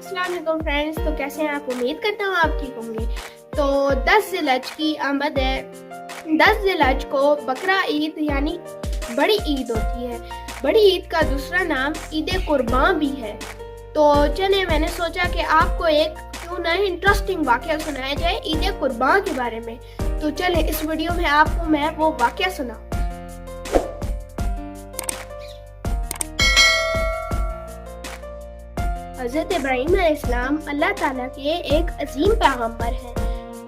अस्सलाम वालेकुम फ्रेंड्स। तो कैसे हैं आप? उम्मीद करता हूँ आप ठीक होंगे। तो 10 ज़िलहज की आमद है। 10 ज़िलहज को बकरा ईद यानी बड़ी ईद होती है। बड़ी ईद का दूसरा नाम ईद कुर्बान भी है। तो चले, मैंने सोचा कि आपको एक क्यों ना इंटरेस्टिंग वाक़या सुनाया जाए ईद कुर्बान के बारे में। तो चले, इस वीडियो में आपको मैं वो वाक़या सुनाऊं। हज़रत इब्राहीम अलैहिस्सलाम अल्लाह ताला के एक अजीम पैगंबर हैं।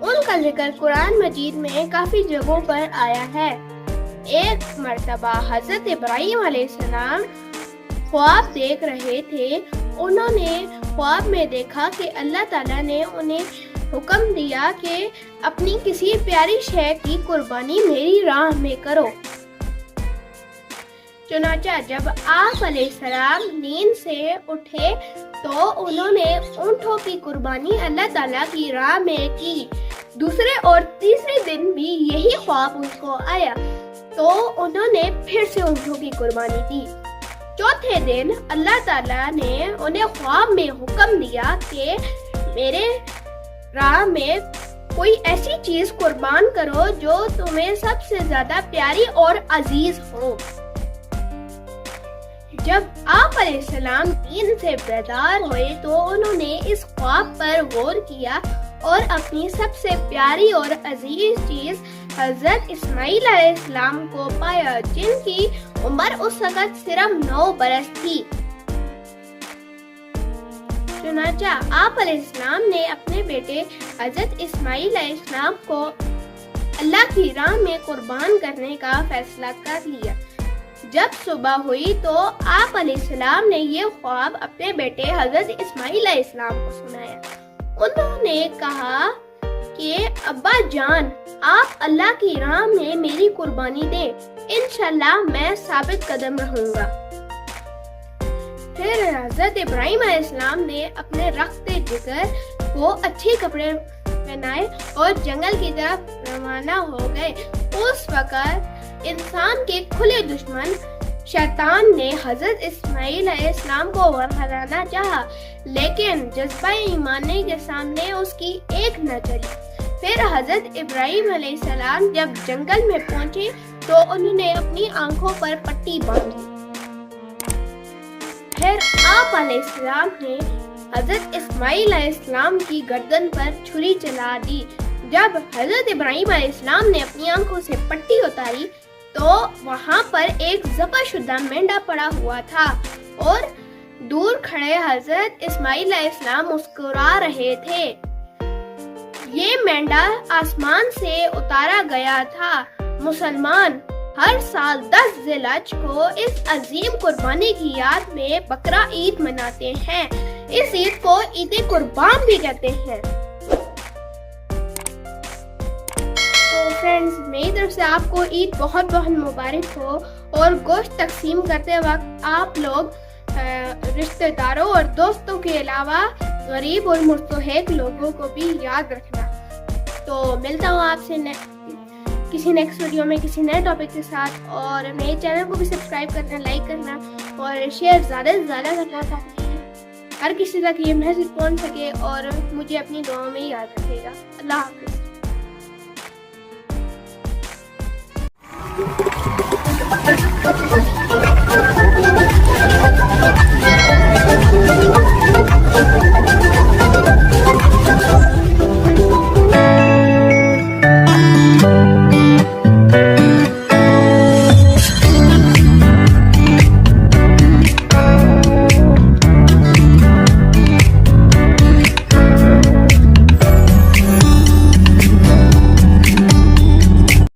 उनका जिक्र कुरान मजीद में काफ़ी जगहों पर आया है। एक मर्तबा हज़रत इब्राहीम अलैहिस्सलाम ख्वाब देख रहे थे। उन्होंने ख्वाब में देखा कि अल्लाह ताला ने उन्हें हुक्म दिया कि अपनी किसी प्यारी शय की कुर्बानी मेरी राह में करो। चुनांचे जब आप अलैहिस्सलाम नींद से उठे तो उन्होंने ऊंटों की कुर्बानी अल्लाह ताला की राह में की। दूसरे और तीसरे दिन भी यही ख्वाब उनको आया तो उन्होंने फिर से ऊंटों की कुर्बानी दी। चौथे दिन अल्लाह ताला ने उन्हें ख्वाब में हुक्म दिया कि मेरे राह में कोई ऐसी चीज कुर्बान करो जो तुम्हें सबसे ज्यादा प्यारी और अजीज हो। जब आप अलैहिस्सलाम नींद से बेदार हुए तो उन्होंने इस ख्वाब पर गौर किया और अपनी सबसे प्यारी और अजीज चीज हजरत इस्माइल अलैहिस्सलाम को पाया, जिनकी उम्र उस वक्त सिर्फ 9 बरस थी। चुनांचे आप अलैहिस्सलाम ने अपने बेटे हजरत इस्माइल अलैहिस्सलाम को अल्लाह की राह में कुर्बान करने का फैसला कर लिया। जब सुबह हुई तो आप अलैहिस्सलाम ने ये ख्वाब अपने बेटे हजरत इस्माइल अलैहिस्सलाम को सुनाया। उन्होंने कहा कि अब्बा जान, आप अल्लाह की राह में मेरी कुर्बानी दें, इंशाल्लाह मैं साबित कदम रहूंगा। फिर हजरत इब्राहीम अलैहिस्सलाम ने अपने रख्ते जिगर को अच्छे कपड़े पहनाए और जंगल की तरफ रवाना हो गए। उस वक्त इंसान के खुले दुश्मन शैतान ने हजरत इस्माइल अलैहिस्सलाम को हराना चाहा, लेकिन जज्बा ईमान के सामने उसकी एक न चली। फिर हजरत इब्राहीम अलैहिस्सलाम जब जंगल में पहुंचे तो उन्होंने अपनी आंखों पर पट्टी बांधी। फिर आप अलैहिस्सलाम ने हजरत इस्माइल अलैहिस्सलाम की गर्दन पर छुरी चला दी। जब हजरत इब्राहीम अलैहिस्सलाम ने अपनी आंखों से पट्टी उतारी तो वहाँ पर एक ज़बहशुदा मेंढा पड़ा हुआ था और दूर खड़े हजरत इस्माइल अलैहिस्सलाम मुस्कुरा रहे थे। ये मेंढा आसमान से उतारा गया था। मुसलमान हर साल 10 ज़िलहज को इस अजीम कुर्बानी की याद में बकरा ईद मनाते हैं। इस ईद को ईद कुर्बान भी कहते हैं। फ्रेंड्स, मेरी तरफ से आपको ईद बहुत बहुत मुबारक हो और गोश्त तकसीम करते वक्त आप लोग रिश्तेदारों और दोस्तों के अलावा गरीब और मुस्तहिक लोगों को भी याद रखना। तो मिलता हूँ आपसे किसी नेक्स्ट वीडियो में किसी नए टॉपिक के साथ। और मेरे चैनल को भी सब्सक्राइब करना, लाइक करना और शेयर ज़्यादा से ज़्यादा करना ताकि हर किसी तक ये मैसेज पहुँच सके और मुझे अपनी दुआओं में याद रखेगा। अल्लाह हाफ़िज़।